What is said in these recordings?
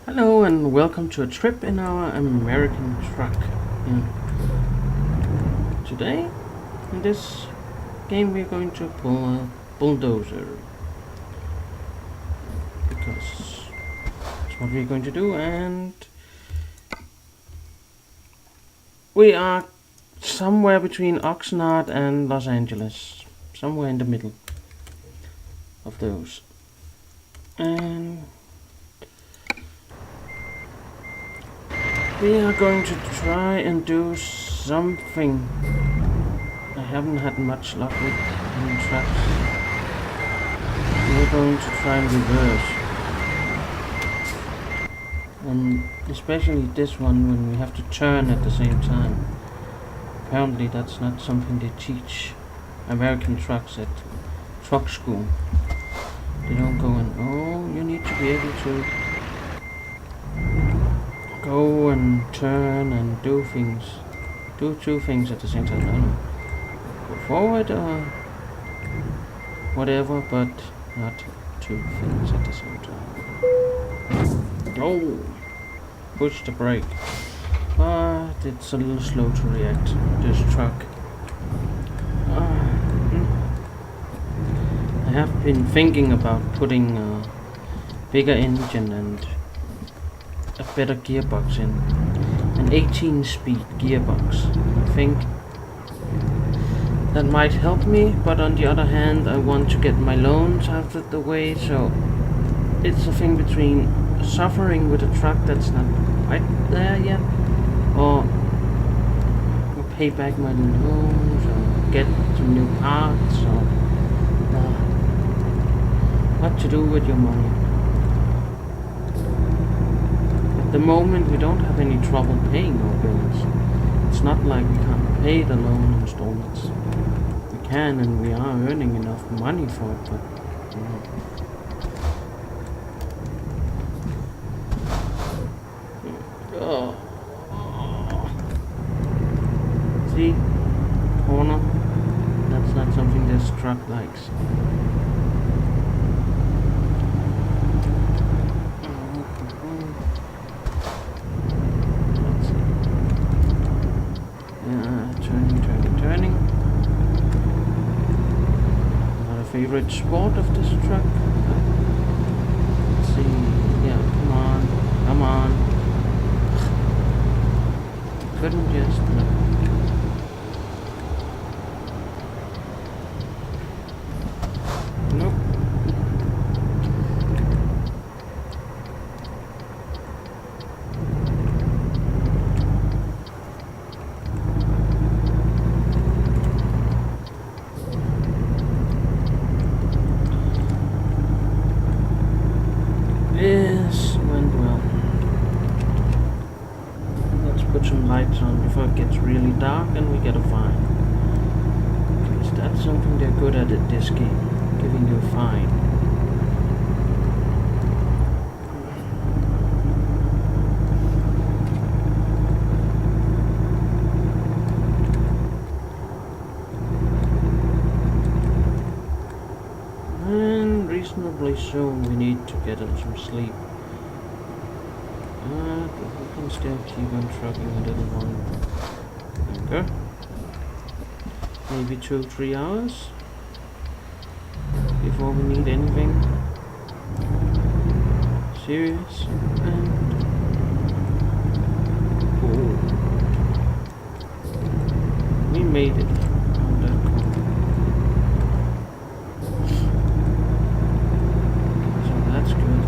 Hello and welcome to a trip in our American truck. Yeah. Today, in this game, we're going to pull a bulldozer because that's what we're going to do, and we are somewhere between Oxnard and Los Angeles, somewhere in the middle of those. And we are going to try and do something. I haven't had much luck with any trucks. We're going to try and reverse. And especially this one when we have to turn at the same time. Apparently that's not something they teach American trucks at truck school. They don't go and, oh, you need to be able to go and turn and do things. Do two things at the same time. I don't know. Go forward or whatever, but not two things at the same time. Oh! Push the brake. But it's a little slow to react, this truck. I have been thinking about putting a bigger engine and a better gearbox in. An 18-speed gearbox. I think that might help me, but on the other hand I want to get my loans out of the way, so it's a thing between suffering with a truck that's not quite there yet, or pay back my loans, or get some new parts, or what to do with your money. At the moment we don't have any trouble paying our bills. It's not like we can't pay the loan installments. We can, and we are earning enough money for it, but you know. Oh. See? Corner. That's not something this truck likes. Let's see. Turning. Not a favorite sport of this truck. Let's see. Yeah, come on. Couldn't just. No. Nope. This went well. Let's put some lights on before it gets really dark and we get a fine. Because that's something they're good at this game, giving you a fine. And reasonably soon we need to get some sleep. But we can still keep on trucking a little longer. Maybe 2-3 hours before we need anything serious. And we made it on that corner. So that's good.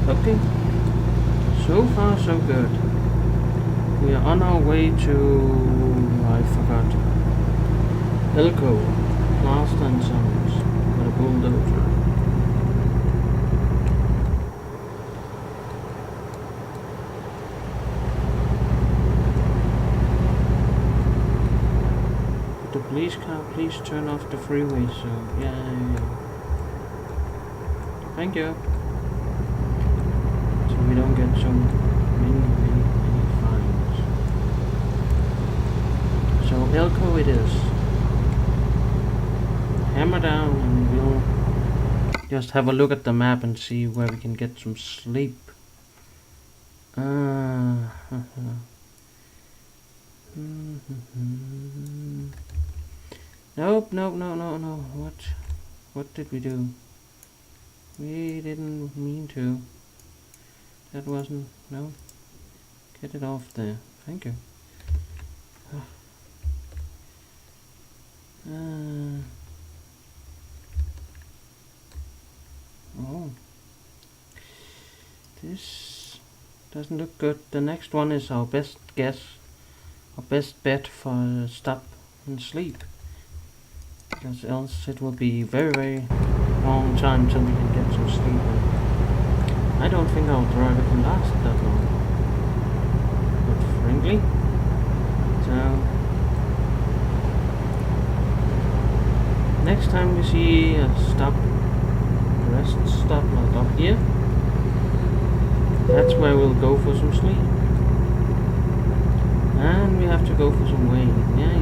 Okay, so far so good. We are on our way to, I forgot, Elko, Plaster and Sons, with a bulldozer. Police car, please turn off the freeway. So yeah. Thank you. So we don't get so many fines. So Elko it is. Hammer down and we'll just have a look at the map and see where we can get some sleep. Nope, no. What did we do? We didn't mean to. That wasn't, no. Get it off there. Thank you. Oh. This doesn't look good. The next one is our best guess. Our best bet for stop and sleep. Because else it will be very long time till we can get some sleep. I don't think our driver can last that long. But frankly, so next time we see a stop, rest stop like up here, that's where we'll go for some sleep. And we have to go for some weight. Yeah,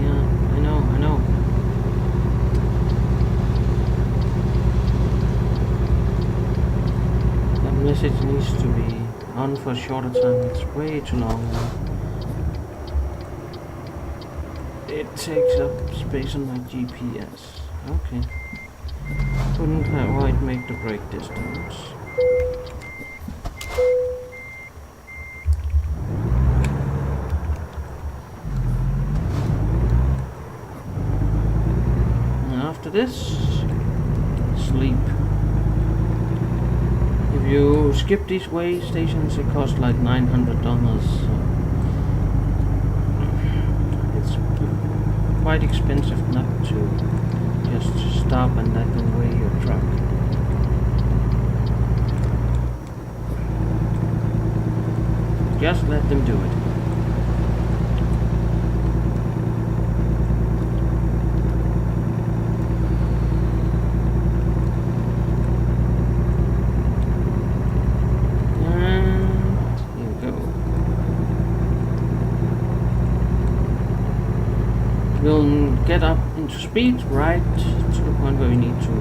I know. That message needs to be on for a shorter time. It's way too long now. It takes up space on my GPS. Okay. Couldn't quite make the brake distance. After this, sleep. If you skip these way stations, it costs like $900. So it's quite expensive not to just stop and let them weigh your truck. Just let them do it. We'll get up into speed right to the point where we need to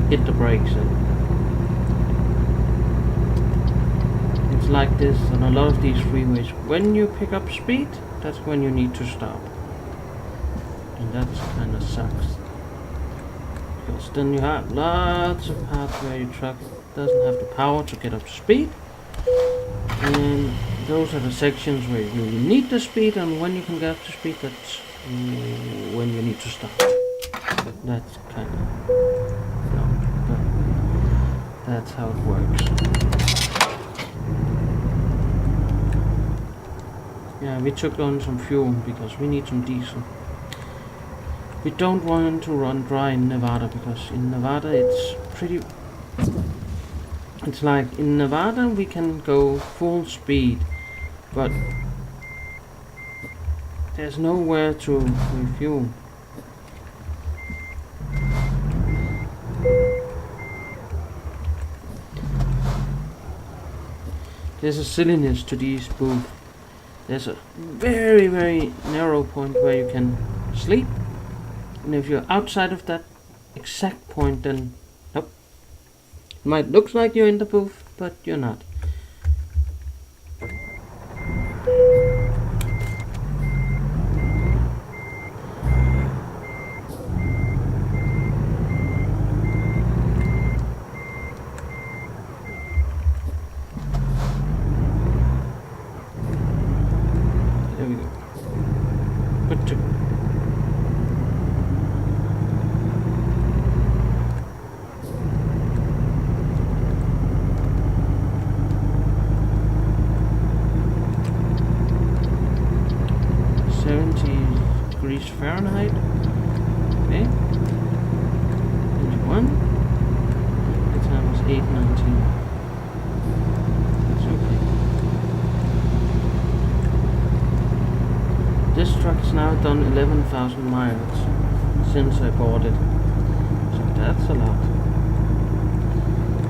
hit the brakes. And it's like this on a lot of these freeways. When you pick up speed, that's when you need to stop. And that kind of sucks. Because then you have lots of parts where your truck doesn't have the power to get up to speed. And those are the sections where you really need the speed, and when you can get up to speed, that's when you need to stop. That's kind of but that's how it works. Yeah, we took on some fuel because we need some diesel. We don't want to run dry in Nevada, because in Nevada it's like in Nevada we can go full speed, but there's nowhere to refuel. There's a silliness to these booths. There's a very narrow point where you can sleep, and if you're outside of that exact point, then nope. It might look like you're in the booth, but you're not. There we go. Good to go. Fahrenheit. Okay. 21. The time was 8:19. That's okay. This truck has now done 11,000 miles. since I bought it. So that's a lot.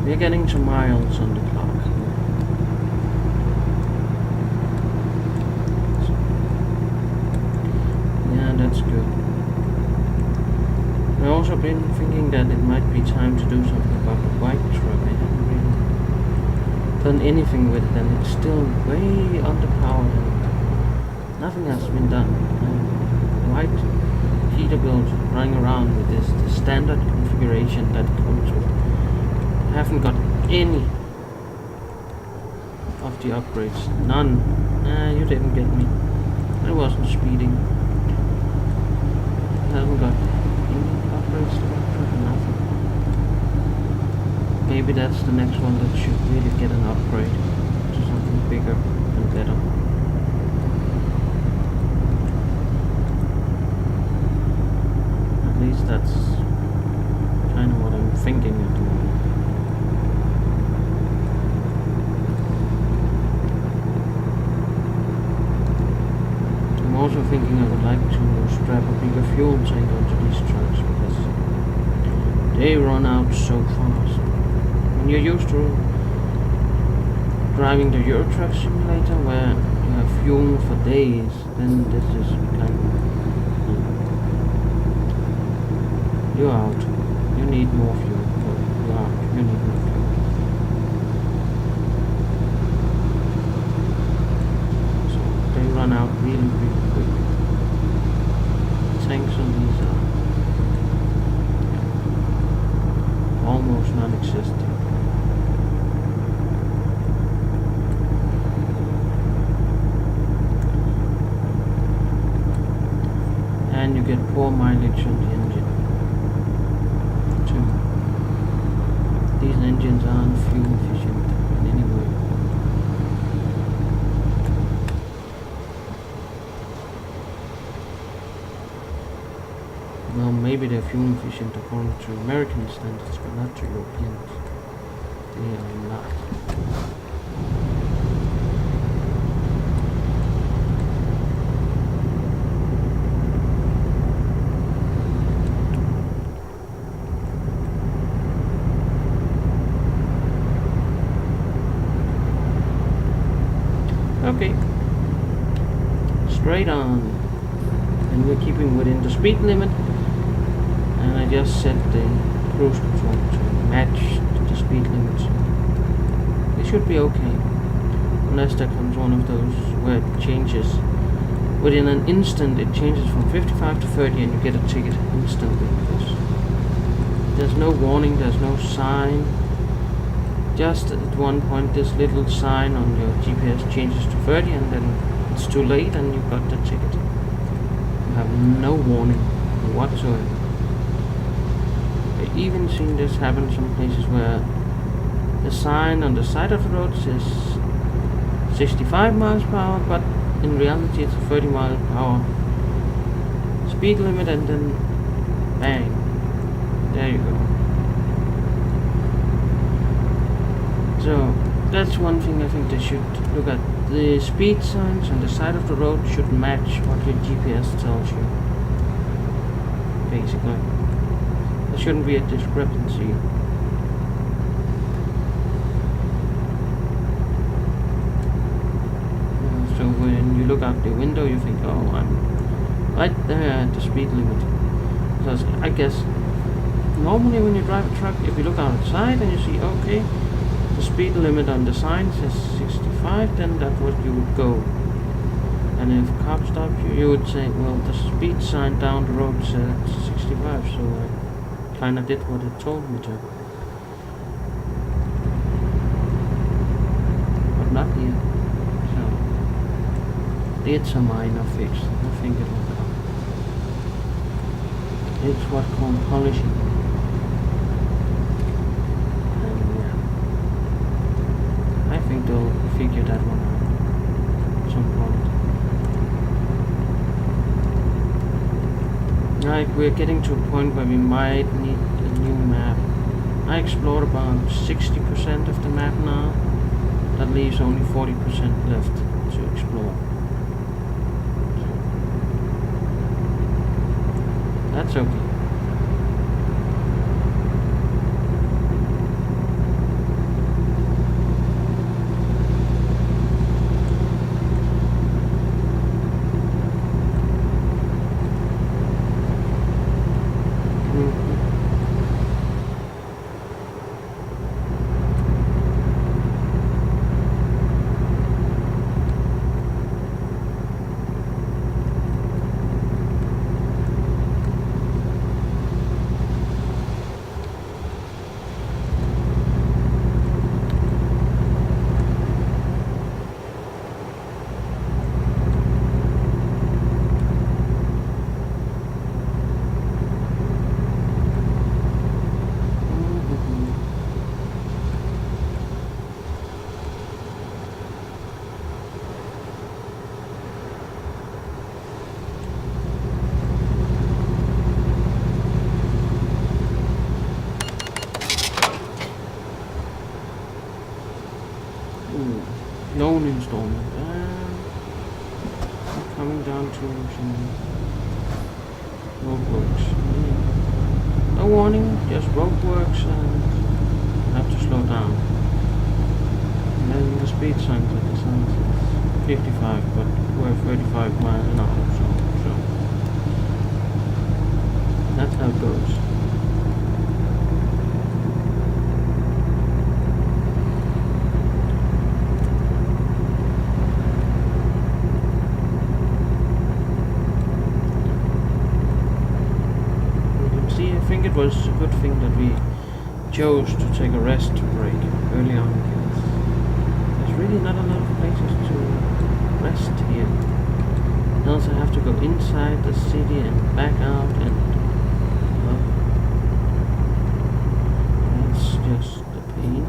We're getting to miles on the clock. So, yeah, that's good. I've also been thinking that it might be time to do something about the white truck. I haven't really done anything with it, and it's still way underpowered and nothing has been done. White Peterbilt running around with the standard configuration that comes with. I haven't got any of the upgrades. None. You didn't get me. I wasn't speeding. I haven't got any upgrades to that truck, nothing. Maybe that's the next one that should really get an upgrade to something bigger and better. At least that's kind of what I'm thinking of doing. I'm also thinking I would like to strap a bigger fuel tank onto these trucks because they run out so fast. When you're used to driving the Euro Truck Simulator where you have fuel for days, then this is kind of you're out. You need more fuel. You're out. You need more fuel. So they run out really, really quick. Tanks on these are almost non-existent. And you get poor mileage on the engine too. These engines aren't fuel efficient in any way. Well, maybe they're fuel efficient according to American standards, but not to Europeans. They are not. Okay, straight on, and we're keeping within the speed limit, and I just set the cruise control to match the speed limit. It should be okay, unless there comes one of those where it changes within an instant. It changes from 55 to 30 and you get a ticket instantly because there's no warning, there's no sign. Just at one point this little sign on your GPS changes to 30 and then it's too late and you got the ticket. You have no warning whatsoever. I've even seen this happen some places where the sign on the side of the road says 65 miles per hour, but in reality it's a 30 mile per hour speed limit, and then bang, there you go. So that's one thing I think they should look at. The speed signs on the side of the road should match what your GPS tells you, basically. There shouldn't be a discrepancy. So when you look out the window you think, oh, I'm right there at the speed limit. Because I guess normally when you drive a truck, if you look outside and you see, okay, the speed limit on the sign says 65, then that's what you would go. And if a cop stopped you, you would say, well, the speed sign down the road said 65, so I kinda did what it told me to. But not here. So it's a minor fix. I think it will come. It's what called polishing. I think they'll figure that one out at some point. Like, we're getting to a point where we might need a new map. I explored about 60% of the map now. That leaves only 40% left to explore. So, that's okay. loan installment. I'm coming down to some roadworks. No warning, just roadworks, and I have to slow down. And then the speed sign that the sign says 55, but we're 35 miles an hour, so that's how it goes. I think it was a good thing that we chose to take a rest break early on, because there's really not a lot of places to rest here. Else I have to go inside the city and back out, and that's just a pain.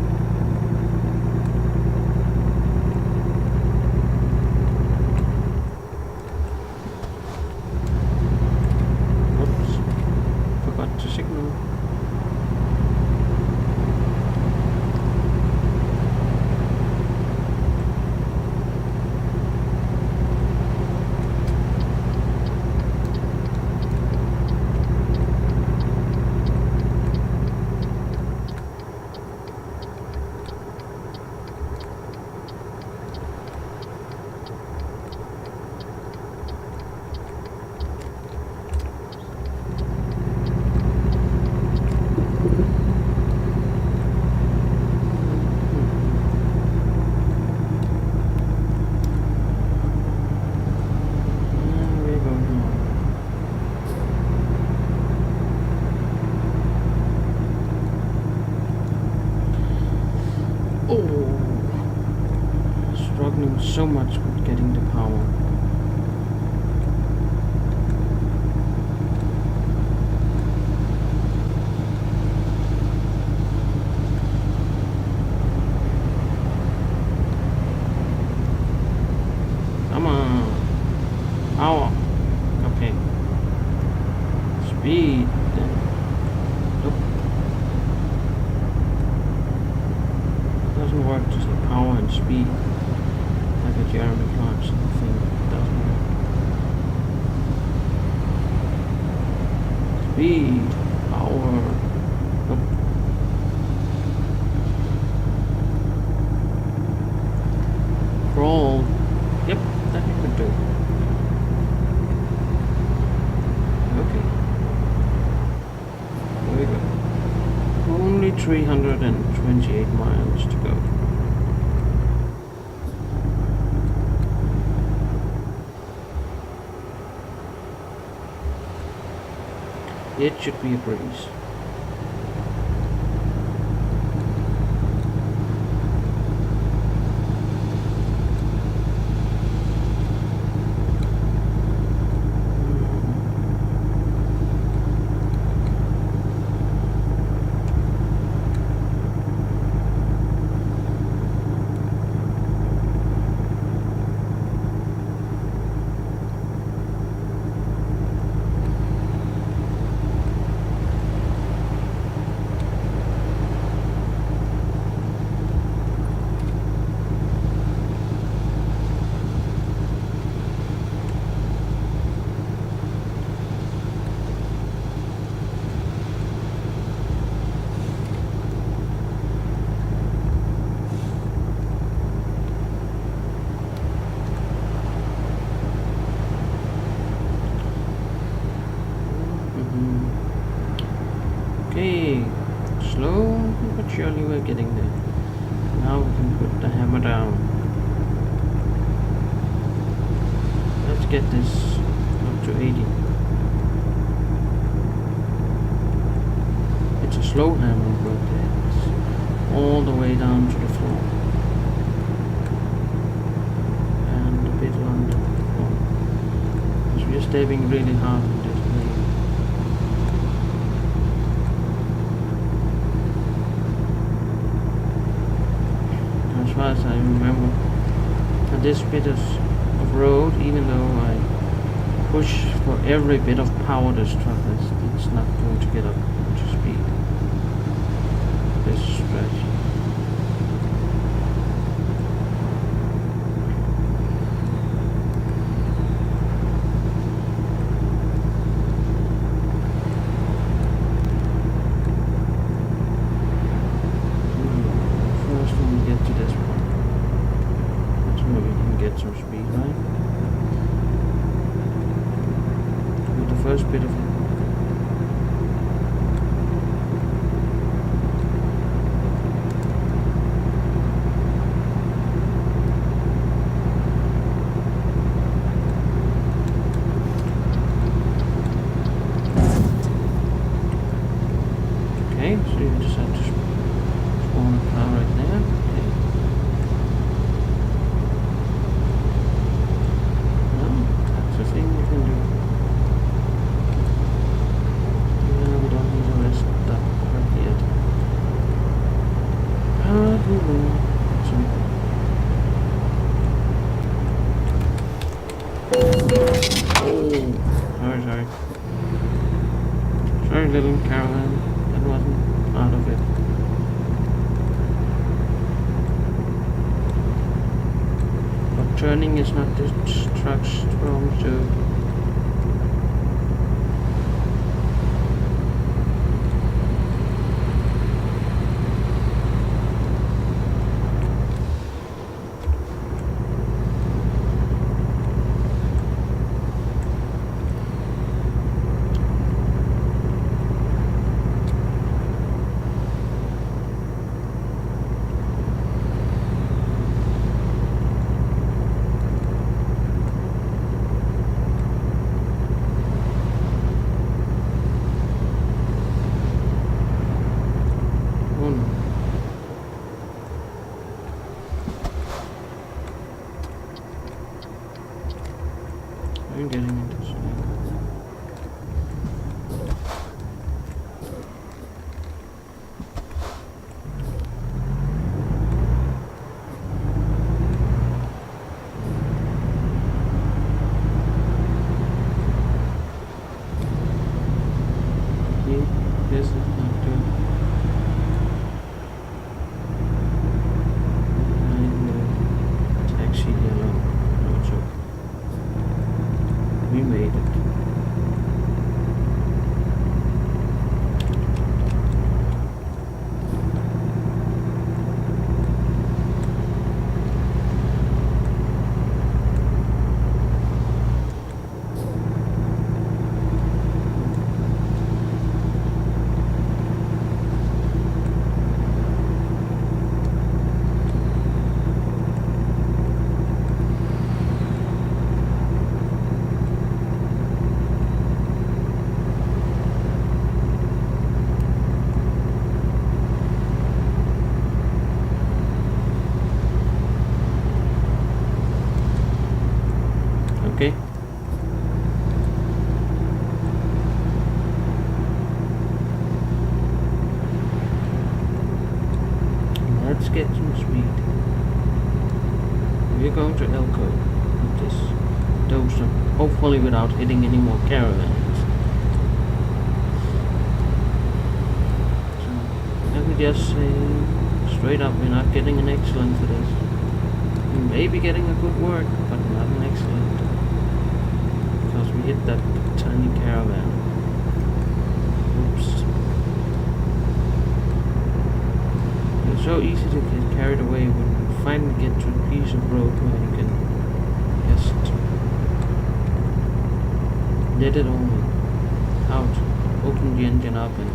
Signal. Struggling so much with getting the power. Come on. Power. Okay. Speed. Nope. It doesn't work, just the power and speed. Like a Jeremy Clarkson thing, doesn't work. Speed, power. Nope. Crawl. Yep, that you could do. Okay. There we go. Only 328 miles to go. It should be a breeze. Okay, slow but surely we're getting there. Now we can put the hammer down. Let's get this up to 80. It's a slow hammer, but it's all the way down to the floor. And a bit under the floor. Because we're stabbing really hard in this way. As far as I remember, this bit of road, even though I push for every bit of power this truck has, it's not going to get up to speed. This stretch. first bit of it. Okay, so you just have to spawn a car right there. Okay. Well, that's the thing you can do. Yeah, we don't need the rest of that quite yet. But we will. Oh, sorry. Sorry, little caravan. That wasn't part of it. But turning is not this truck's strong suit. I'm getting into swing. This is not good. I will taxi yellow. No joke. We made it. Okay. Let's get some speed. We're going to Elko with this dozer, hopefully without hitting any more caravans. So let me just say straight up, we're not getting an excellent for this. We may be getting a good work, but not an excellent. Because we hit that tiny caravan. Oops. It's so easy to get carried away when you finally get to a piece of road where you can just let it all out, open the engine up and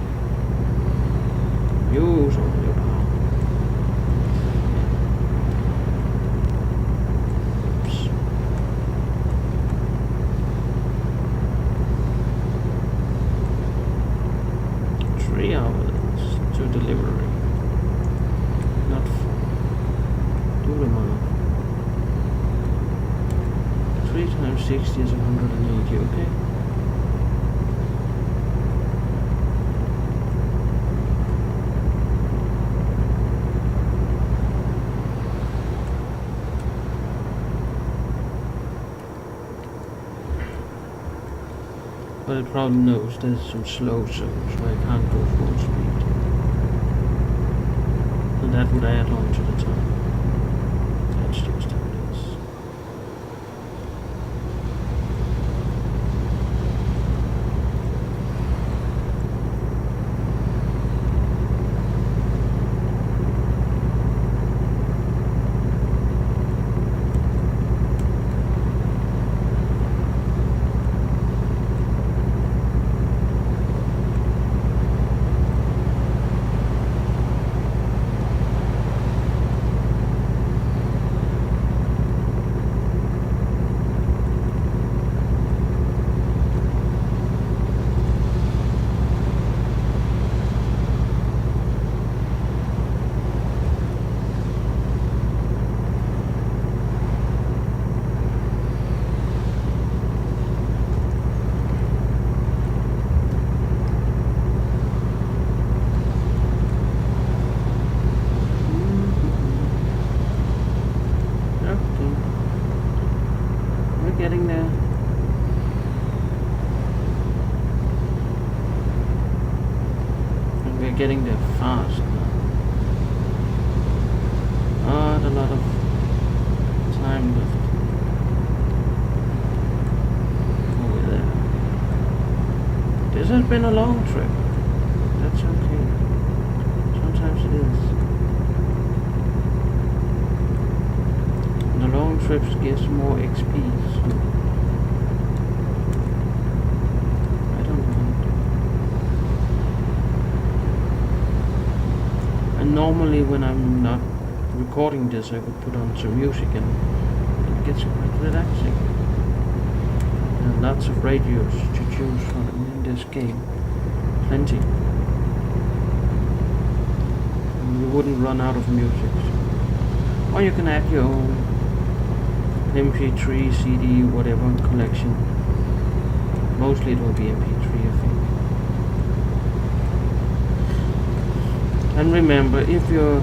use all your power. Oops. 3 hours to delivery. Not do the math. 3 times 60 is 180, okay? But it probably knows there's some slow zones where I can't go full speed. And that would add on to the time. That's just how it is. getting there fast. Not a lot of time left. Over there. This has been a long trip. That's okay. Sometimes it is. The long trips gives more XP, so I don't mind. And normally when I'm not recording this, I would put on some music and it gets quite relaxing. There are lots of radios to choose from in this game. Plenty. And you wouldn't run out of music. Or you can add your own MP3, CD, whatever collection. Mostly it will be MP3, I think. And remember, if you're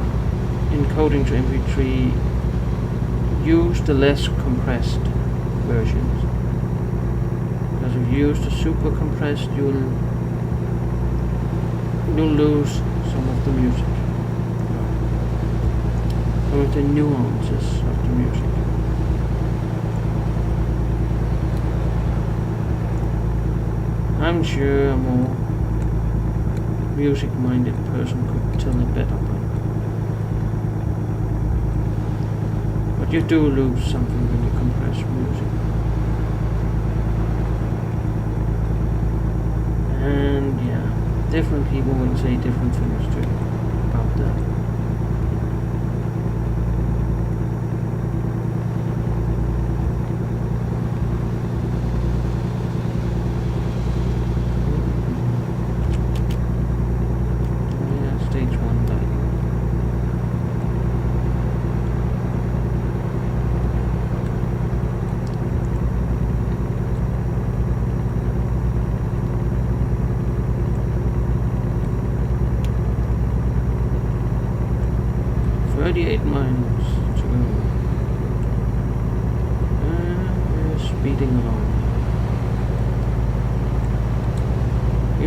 encoding to MP3, use the less compressed versions. Because if you use the super compressed, you'll lose some of the music. Some of the nuances of the music. I'm sure a more music-minded person could tell it better, but you do lose something when you compress music. And yeah, different people will say different things too about that.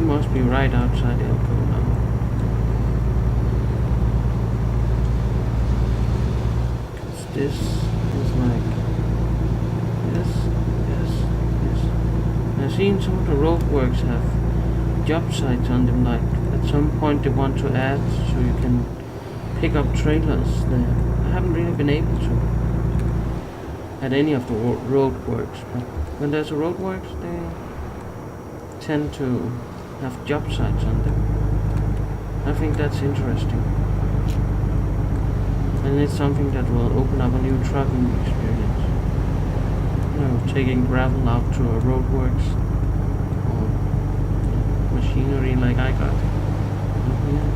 Must be right outside Elko now. Cause this is like yes. I've seen some of the roadworks have job sites on them, like at some point they want to add so you can pick up trailers there. I haven't really been able to at any of the roadworks, but when there's a roadworks they tend to have job sites on them. I think that's interesting. And it's something that will open up a new trucking experience. You know, taking gravel out to a roadworks or machinery like I got. Yeah.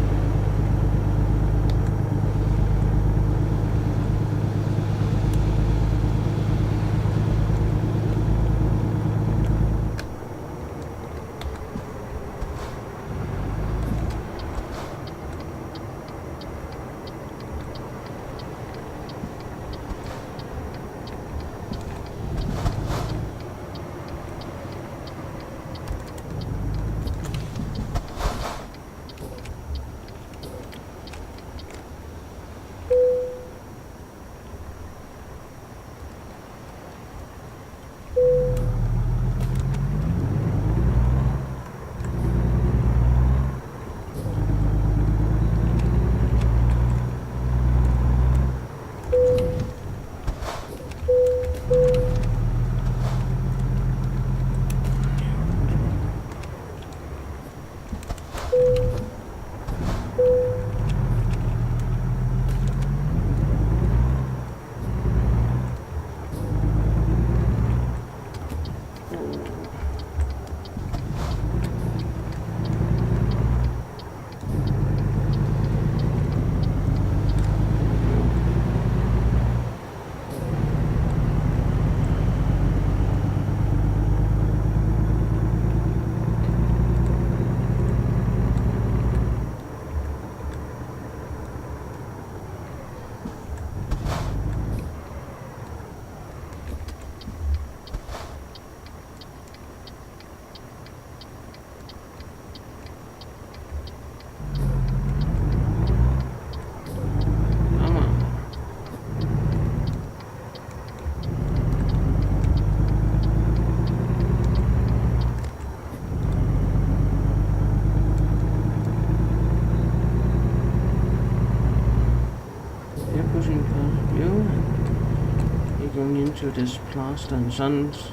into this Plaster and Sons.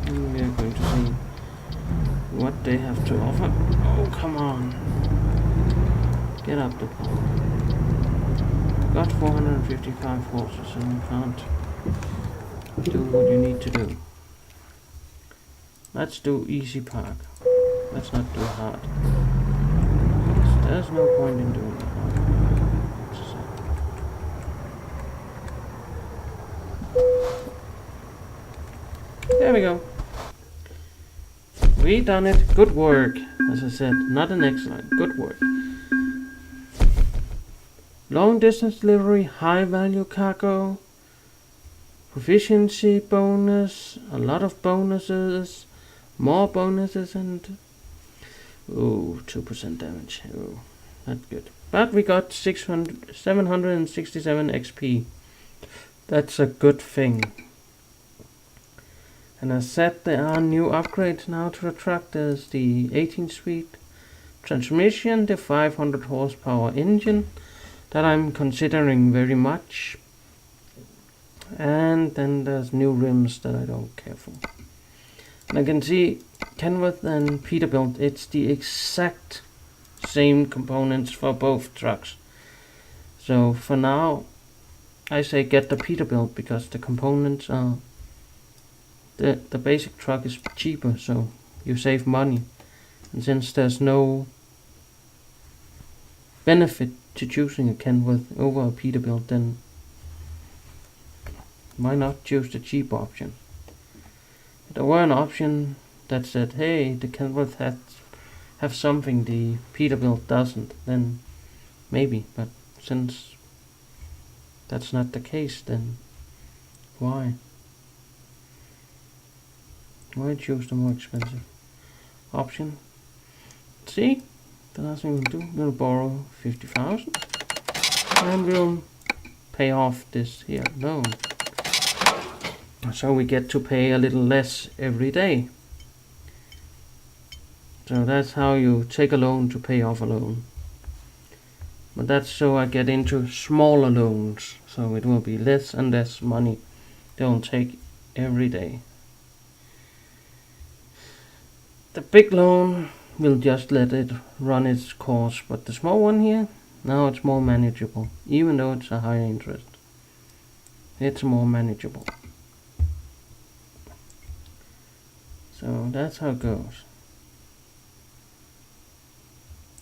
And we are going to see what they have to offer. Oh, come on. Get up the pole. Got 455 horses and you can't do what you need to do. Let's do easy park. Let's not do hard. There's no point in doing the hard. There we go. We done it. Good work. As I said, not an excellent. Good work. Long distance delivery, high value cargo, proficiency bonus, a lot of bonuses, more bonuses, and 2% damage. Oh, not good. But we got 767 XP. That's a good thing. And as said, there are new upgrades now to the truck. There's the 18-speed transmission, the 500 horsepower engine that I'm considering very much. And then there's new rims that I don't care for. And I can see Kenworth and Peterbilt, it's the exact same components for both trucks. So for now, I say get the Peterbilt because the components are... The basic truck is cheaper, so you save money. And since there's no benefit to choosing a Kenworth over a Peterbilt, then why not choose the cheap option? If there were an option that said, hey, the Kenworth have something the Peterbilt doesn't, then maybe. But since that's not the case, then why? Why choose the more expensive option? See, the last thing we'll do, we'll borrow 50,000 and we'll pay off this here loan. So we get to pay a little less every day. So that's how you take a loan to pay off a loan. But that's so I get into smaller loans, so it will be less and less money they'll take every day. The big loan will just let it run its course, but the small one here, now it's more manageable, even though it's a higher interest. It's more manageable. So that's how it goes.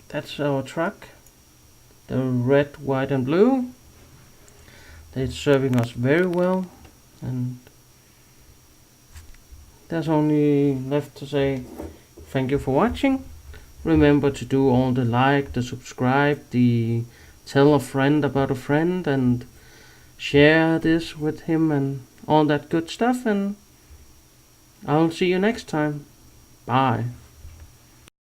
That's our truck. The red, white and blue. It's serving us very well, and there's only left to say thank you for watching. Remember to do all the like, the subscribe, the tell a friend about a friend, and share this with him and all that good stuff, and I'll see you next time. Bye.